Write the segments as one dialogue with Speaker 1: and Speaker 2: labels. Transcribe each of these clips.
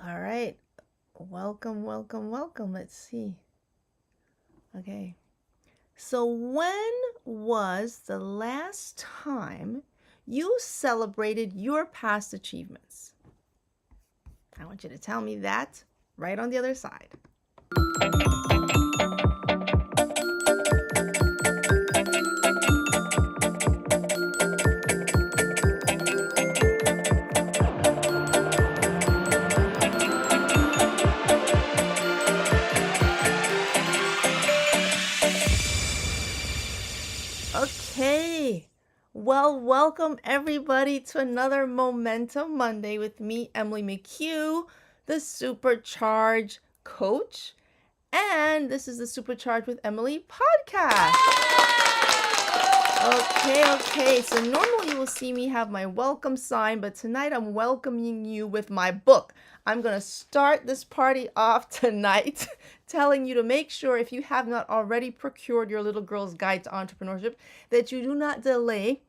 Speaker 1: All right. Welcome, welcome, welcome. Let's see. Okay. So, when was the last time you celebrated your past achievements? I want you to tell me that right on the other side. Okay. Well, welcome everybody to another Momentum Monday with me, Emily McHugh, the Supercharge Coach. And this is the Supercharge with Emily podcast. Okay. So normally you will see me have my welcome sign, but tonight I'm welcoming you with my book. I'm going to start this party off tonight telling you to make sure, if you have not already procured your little girl's guide to entrepreneurship, that you do not delay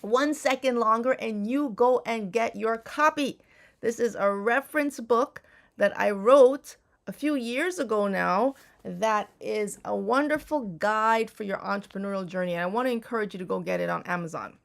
Speaker 1: 1 second longer and you go and get your copy. This is a reference book that I wrote a few years ago now that is a wonderful guide for your entrepreneurial journey. And I want to encourage you to go get it on Amazon.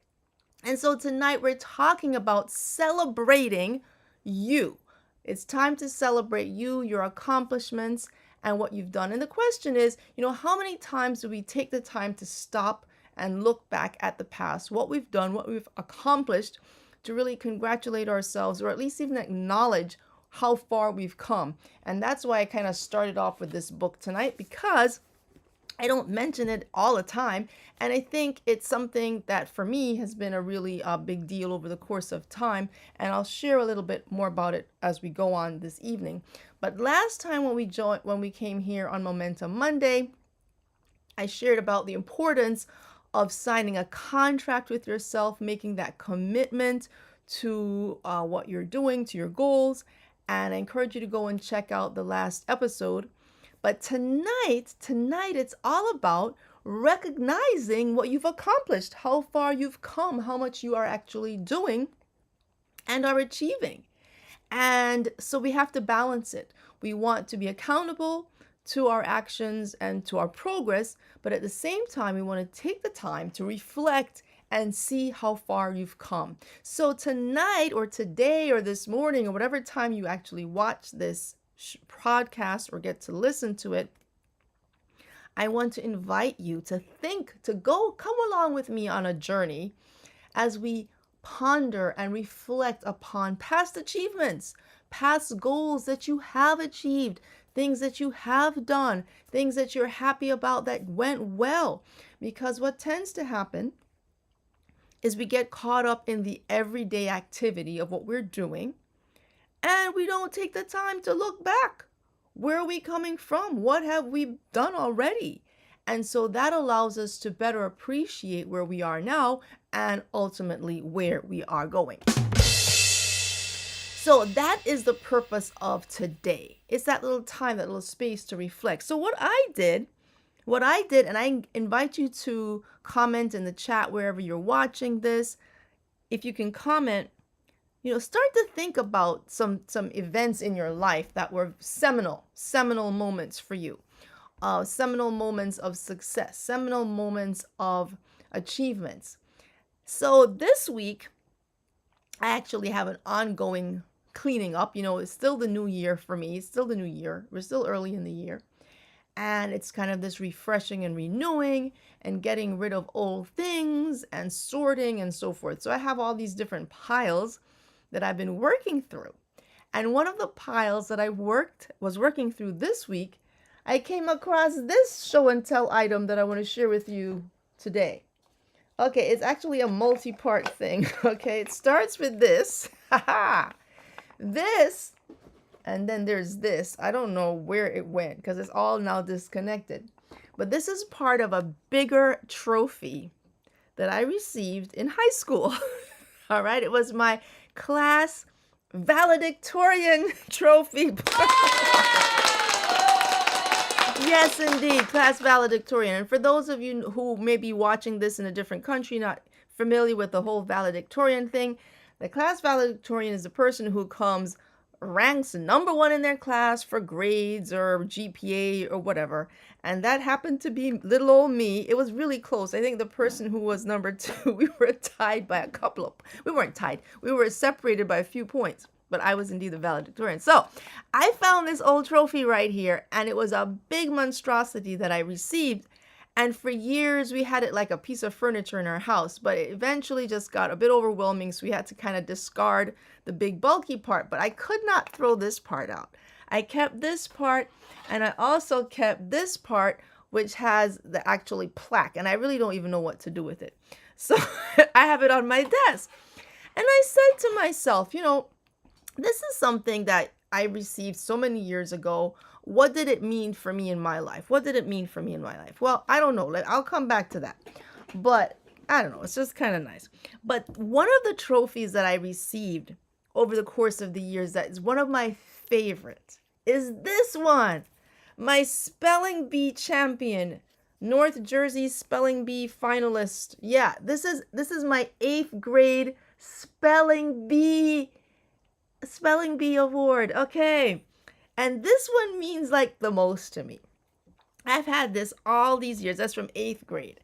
Speaker 1: And so tonight we're talking about celebrating you. It's time to celebrate you, your accomplishments, and what you've done. And the question is, how many times do we take the time to stop and look back at the past, what we've done, what we've accomplished, to really congratulate ourselves, or at least even acknowledge how far we've come. And that's why I kind of started off with this book tonight, because I don't mention it all the time. And I think it's something that for me has been a really big deal over the course of time. And I'll share a little bit more about it as we go on this evening. But last time when we came here on Momentum Monday, I shared about the importance of signing a contract with yourself, making that commitment to what you're doing, to your goals. And I encourage you to go and check out the last episode. But tonight, it's all about recognizing what you've accomplished, how far you've come, how much you are actually doing and are achieving. And so we have to balance it. We want to be accountable to our actions and to our progress, but at the same time, we want to take the time to reflect and see how far you've come. So tonight or today or this morning or whatever time you actually watch this podcast or get to listen to it, I want to invite you to come along with me on a journey as we ponder and reflect upon past achievements, past goals that you have achieved, things that you have done, things that you're happy about that went well. Because what tends to happen is we get caught up in the everyday activity of what we're doing, and we don't take the time to look back. Where are we coming from? What have we done already? And so that allows us to better appreciate where we are now and ultimately where we are going. So that is the purpose of today. It's that little time, that little space to reflect. So what I did, and I invite you to comment in the chat wherever you're watching this. If you can comment, start to think about some events in your life that were seminal moments for you, seminal moments of success, seminal moments of achievements. So this week, I actually have an ongoing cleaning up. It's still the new year for me. It's still the new year. We're still early in the year. And it's kind of this refreshing and renewing and getting rid of old things and sorting and so forth. So I have all these different piles that I've been working through. And one of the piles that I was working through this week, I came across this show and tell item that I want to share with you today. Okay, it's actually a multi-part thing. Okay, it starts with this. This, and then there's this. I don't know where it went because it's all now disconnected. But this is part of a bigger trophy that I received in high school. All right, it was my class valedictorian trophy. Yes, indeed, class valedictorian. And for those of you who may be watching this in a different country, not familiar with the whole valedictorian thing, the class valedictorian is the person who comes ranks number one in their class for grades or GPA or whatever. And that happened to be little old me. It was really close. I think the person who was number two, we were tied by we weren't tied. We were separated by a few points, but I was indeed the valedictorian. So I found this old trophy right here, and it was a big monstrosity that I received. And for years, we had it like a piece of furniture in our house, but it eventually just got a bit overwhelming. So we had to kind of discard the big bulky part, but I could not throw this part out. I kept this part, and I also kept this part, which has the actually plaque, and I really don't even know what to do with it. So I have it on my desk. And I said to myself, this is something that I received so many years ago. What did it mean for me in my life? What did it mean for me in my life? Well, I don't know. I'll come back to that. But I don't know. It's just kind of nice. But one of the trophies that I received over the course of the years that is one of my favorites is this one. My spelling bee champion, North Jersey spelling bee finalist. Yeah, this is my 8th grade spelling bee award. Okay. And this one means like the most to me. I've had this all these years. That's from 8th grade.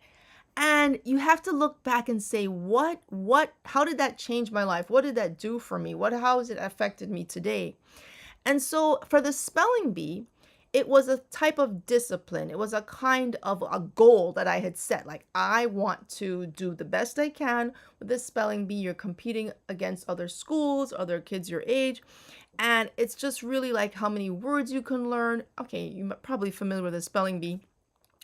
Speaker 1: And you have to look back and say, how did that change my life? What did that do for me? How has it affected me today? And so for the spelling bee, it was a type of discipline. It was a kind of a goal that I had set. Like, I want to do the best I can with this spelling bee. You're competing against other schools, other kids your age. And it's just really like how many words you can learn. Okay, you're probably familiar with a spelling bee.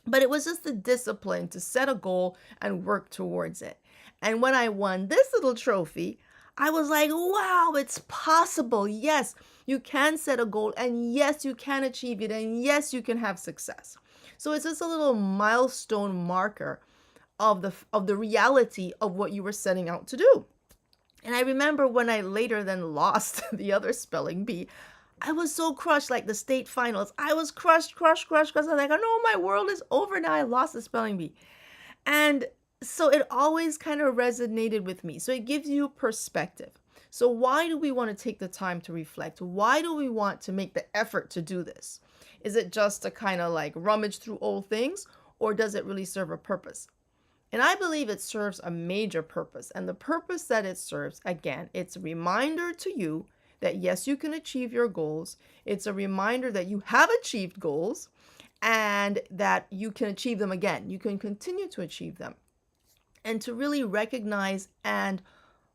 Speaker 1: But it was just the discipline to set a goal and work towards it. And when I won this little trophy, I was like, wow, it's possible. Yes, you can set a goal, and yes, you can achieve it, and yes, you can have success. So it's just a little milestone marker of the reality of what you were setting out to do. And I remember when I later then lost the other spelling bee, I was so crushed, like the state finals. I was crushed. I was like, oh no, my world is over now. I lost the spelling bee. And so it always kind of resonated with me. So it gives you perspective. So why do we want to take the time to reflect? Why do we want to make the effort to do this? Is it just to kind of like rummage through old things, or does it really serve a purpose? And I believe it serves a major purpose. And the purpose that it serves, again, it's a reminder to you that yes, you can achieve your goals. It's a reminder that you have achieved goals and that you can achieve them again. You can continue to achieve them. And to really recognize and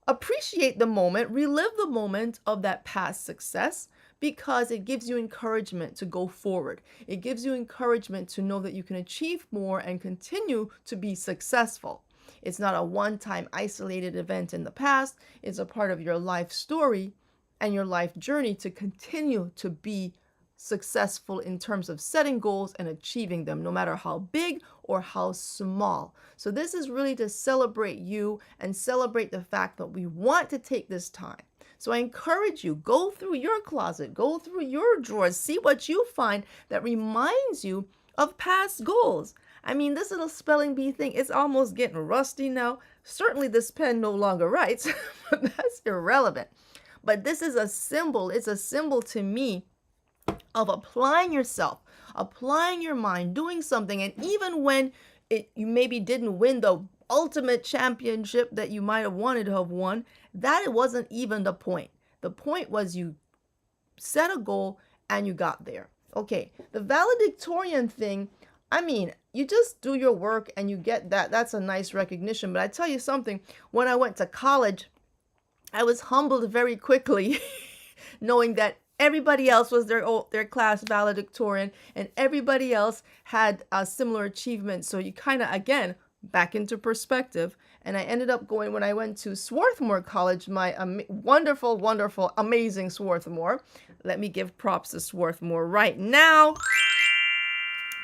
Speaker 1: appreciate the moment, relive the moment of that past success, because it gives you encouragement to go forward. It gives you encouragement to know that you can achieve more and continue to be successful. It's not a one-time isolated event in the past. It's a part of your life story and your life journey to continue to be successful in terms of setting goals and achieving them, no matter how big or how small. So this is really to celebrate you and celebrate the fact that we want to take this time. So I encourage you, go through your closet, go through your drawers, see what you find that reminds you of past goals. I mean, this little spelling bee thing is almost getting rusty now. Certainly this pen no longer writes, but that's irrelevant. But this is a symbol. It's a symbol to me of applying yourself, applying your mind, doing something. And even when you maybe didn't win the ultimate championship that you might have wanted to have won, that wasn't even the point. The point was you set a goal and you got there. Okay, the valedictorian thing, I mean, you just do your work and you get that. That's a nice recognition. But I tell you something, when I went to college, I was humbled very quickly knowing that everybody else was their class valedictorian and everybody else had a similar achievement. So you kind of, again, back into perspective. And I ended up going, when I went to Swarthmore College, my wonderful, amazing Swarthmore. Let me give props to Swarthmore right now,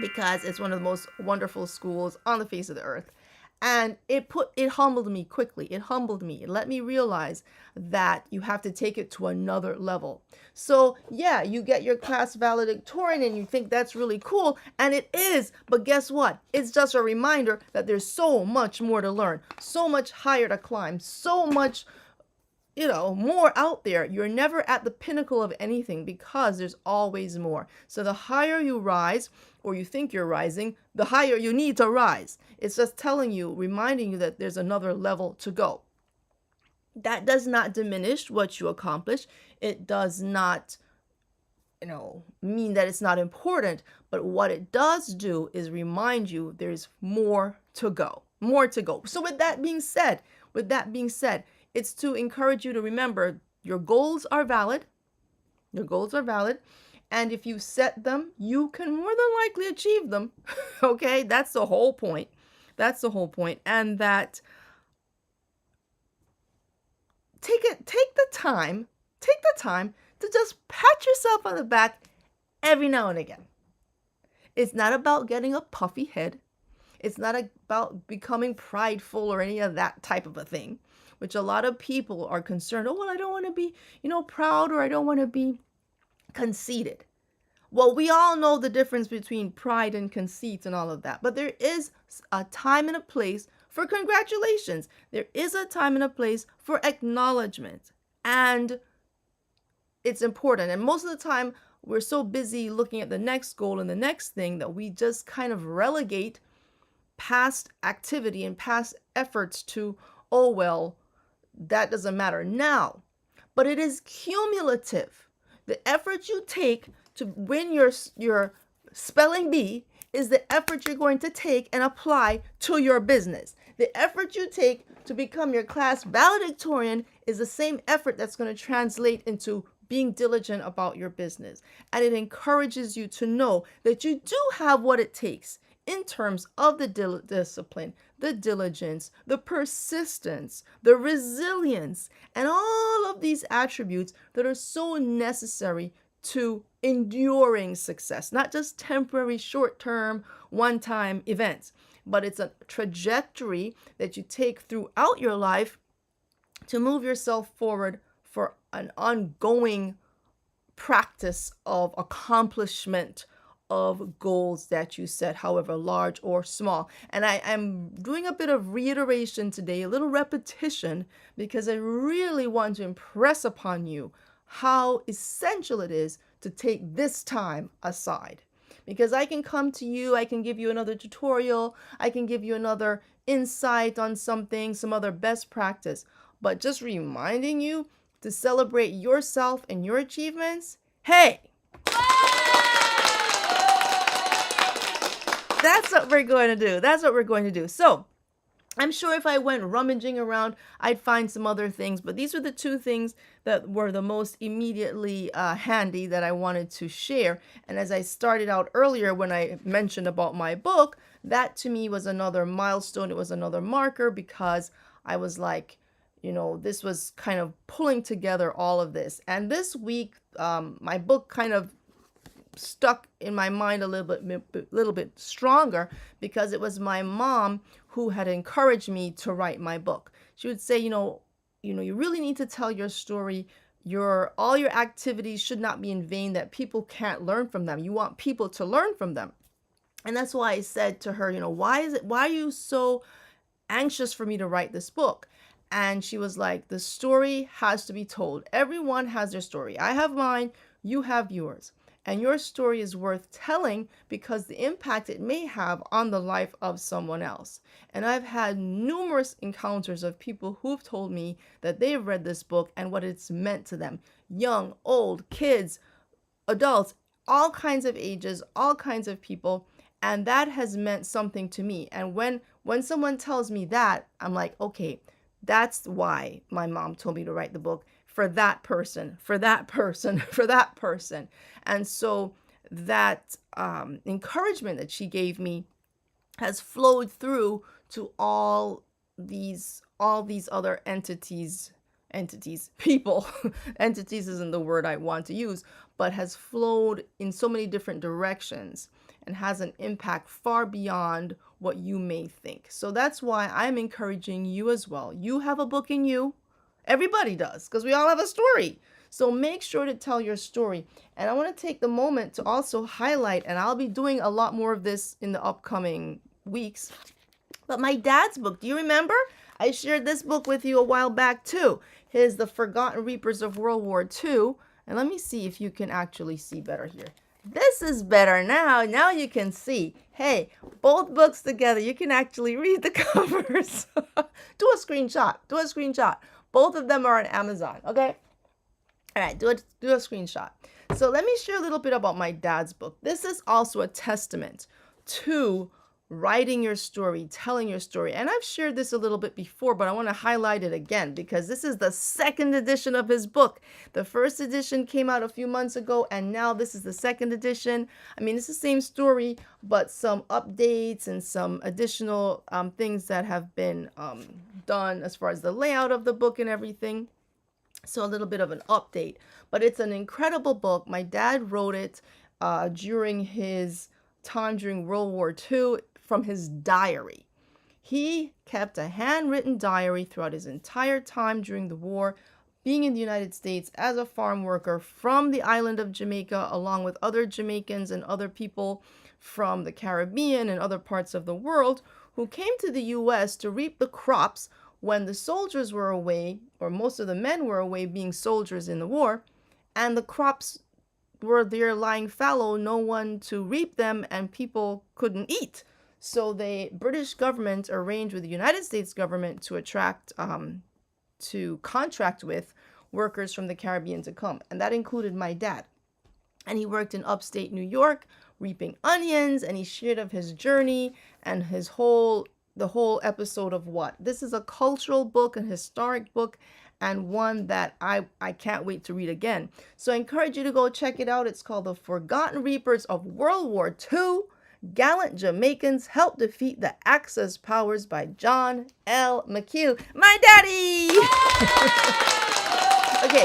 Speaker 1: because it's one of the most wonderful schools on the face of the earth. And it humbled me quickly. It humbled me. It let me realize that you have to take it to another level. So yeah, you get your class valedictorian and you think that's really cool, and it is. But guess what? It's just a reminder that there's so much more to learn, so much higher to climb, so much more out there. You're never at the pinnacle of anything because there's always more. So the higher you rise, or you think you're rising, the higher you need to rise. It's just telling you, reminding you that there's another level to go. That does not diminish what you accomplish. It does not, mean that it's not important. But what it does do is remind you there's more to go. More to go. So with that being said, it's to encourage you to remember your goals are valid. Your goals are valid. And if you set them, you can more than likely achieve them. Okay? That's the whole point. That's the whole point. And that take the time to just pat yourself on the back every now and again. It's not about getting a puffy head. It's not about becoming prideful or any of that type of a thing, which a lot of people are concerned. Oh, well, I don't want to be, proud, or I don't want to be conceited. Well, we all know the difference between pride and conceit and all of that. But there is a time and a place for congratulations. There is a time and a place for acknowledgement. And it's important. And most of the time, we're so busy looking at the next goal and the next thing that we just kind of relegate past activity and past efforts to, oh, well, that doesn't matter now. But it is cumulative. The effort you take to win your spelling bee is the effort you're going to take and apply to your business. The effort you take to become your class valedictorian is the same effort that's going to translate into being diligent about your business. And it encourages you to know that you do have what it takes in terms of the discipline, the diligence, the persistence, the resilience, and all of these attributes that are so necessary to enduring success, not just temporary, short-term, one-time events, but it's a trajectory that you take throughout your life to move yourself forward for an ongoing practice of accomplishment of goals that you set, however large or small. And I am doing a bit of reiteration today, a little repetition, because I really want to impress upon you how essential it is to take this time aside. Because I can come to you, I can give you another tutorial, I can give you another insight on something, some other best practice, but just reminding you to celebrate yourself and your achievements, hey, that's what we're going to do. That's what we're going to do. So I'm sure if I went rummaging around, I'd find some other things, but these were the two things that were the most immediately handy that I wanted to share. And as I started out earlier when I mentioned about my book, that to me was another milestone. It was another marker because I was like, this was kind of pulling together all of this. And this week, my book kind of stuck in my mind a little bit stronger because it was my mom who had encouraged me to write my book. She would say, you really need to tell your story. All your activities should not be in vain, that people can't learn from them. You want people to learn from them. And that's why I said to her, why are you so anxious for me to write this book? And she was like, the story has to be told. Everyone has their story. I have mine, you have yours. And your story is worth telling because the impact it may have on the life of someone else. And I've had numerous encounters of people who've told me that they've read this book and what it's meant to them. Young, old, kids, adults, all kinds of ages, all kinds of people. And that has meant something to me. And when someone tells me that, I'm like, okay, that's why my mom told me to write the book. For that person, for that person, for that person. And so that encouragement that she gave me has flowed through to all these other entities, people. Entities isn't the word I want to use, but has flowed in so many different directions and has an impact far beyond what you may think. So that's why I'm encouraging you as well. You have a book in you. Everybody does, because we all have a story. So make sure to tell your story. And I want to take the moment to also highlight, and I'll be doing a lot more of this in the upcoming weeks, but my dad's book. Do you remember? I shared this book with you a while back too. his The Forgotten Reapers of World War II. And let me see if you can actually see better here. This is better now. Now you can see. Hey, both books together. You can actually read the covers. Do a screenshot. Do a screenshot. Both of them are on Amazon. Okay. All right. Do a screenshot. So let me share a little bit about my dad's book. This is also a testament to writing your story, telling your story. And I've shared this a little bit before, but I want to highlight it again because this is the second edition of his book. The first edition came out a few months ago, and now this is the second edition. I mean, it's the same story, but some updates and some additional things that have been done as far as the layout of the book and everything. So a little bit of an update, but it's an incredible book. My dad wrote it during his time during World War II from his diary. He kept a handwritten diary throughout his entire time during the war, being in the United States as a farm worker from the island of Jamaica, along with other Jamaicans and other people from the Caribbean and other parts of the world who came to the U.S. to reap the crops when the soldiers were away, or most of the men were away being soldiers in the war, and the crops were there lying fallow, no one to reap them, and people couldn't eat. So the British government arranged with the United States government to contract with workers from the Caribbean to come. And that included my dad. And he worked in upstate New York, reaping onions, and he shared of his journey and the whole episode of what. This is a cultural book, a historic book, and one that I can't wait to read again. So I encourage you to go check it out. It's called The Forgotten Reapers of World War II. Gallant Jamaicans Help Defeat the Axis Powers by John L. McHugh. My daddy! Okay,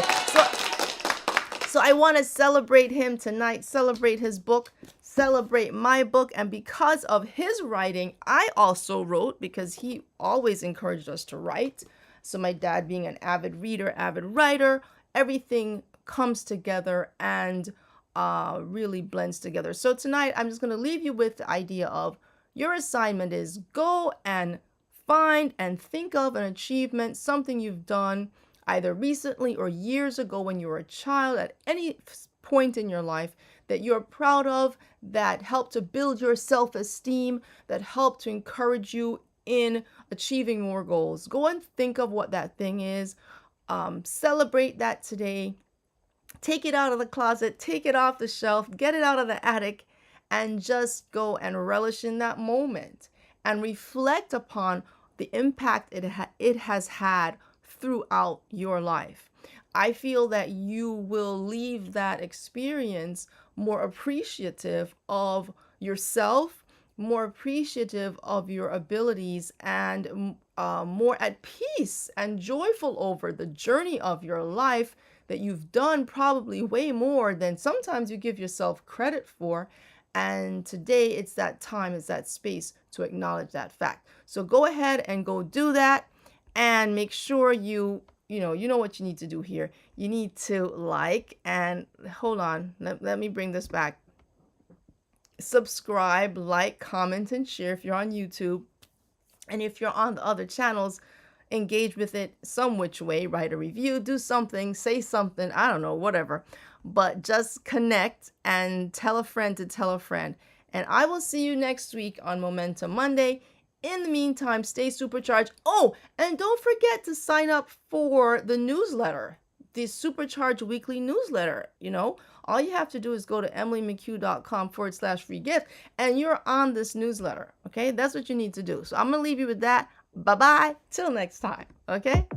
Speaker 1: so I want to celebrate him tonight, celebrate his book, celebrate my book. And because of his writing, I also wrote, because he always encouraged us to write. So my dad being an avid reader, avid writer, everything comes together and really blends together. So tonight, I'm just going to leave you with the idea of your assignment is go and find and think of an achievement, something you've done either recently or years ago when you were a child, at any point in your life that you're proud of, that helped to build your self-esteem, that helped to encourage you in achieving more goals. Go and think of what that thing is. Celebrate that today. Take it out of the closet, take it off the shelf, get it out of the attic, and just go and relish in that moment and reflect upon the impact it has had throughout your life. I feel that you will leave that experience more appreciative of yourself, more appreciative of your abilities, and more at peace and joyful over the journey of your life that you've done, probably way more than sometimes you give yourself credit for. And today it's that time, it's that space to acknowledge that fact. So go ahead and go do that, and make sure you know what you need to do here. You need to like, and hold on, let me bring this back. Subscribe, like, comment, and share if you're on YouTube. And if you're on the other channels, engage with it some which way, write a review, do something, say something, I don't know, whatever. But just connect and tell a friend to tell a friend. And I will see you next week on Momentum Monday. In the meantime, stay supercharged. Oh, and don't forget to sign up for the newsletter, the Supercharged Weekly newsletter. All you have to do is go to emilymchugh.com/free gift, and you're on this newsletter. Okay, that's what you need to do. So I'm going to leave you with that. Bye-bye. Till next time. Okay.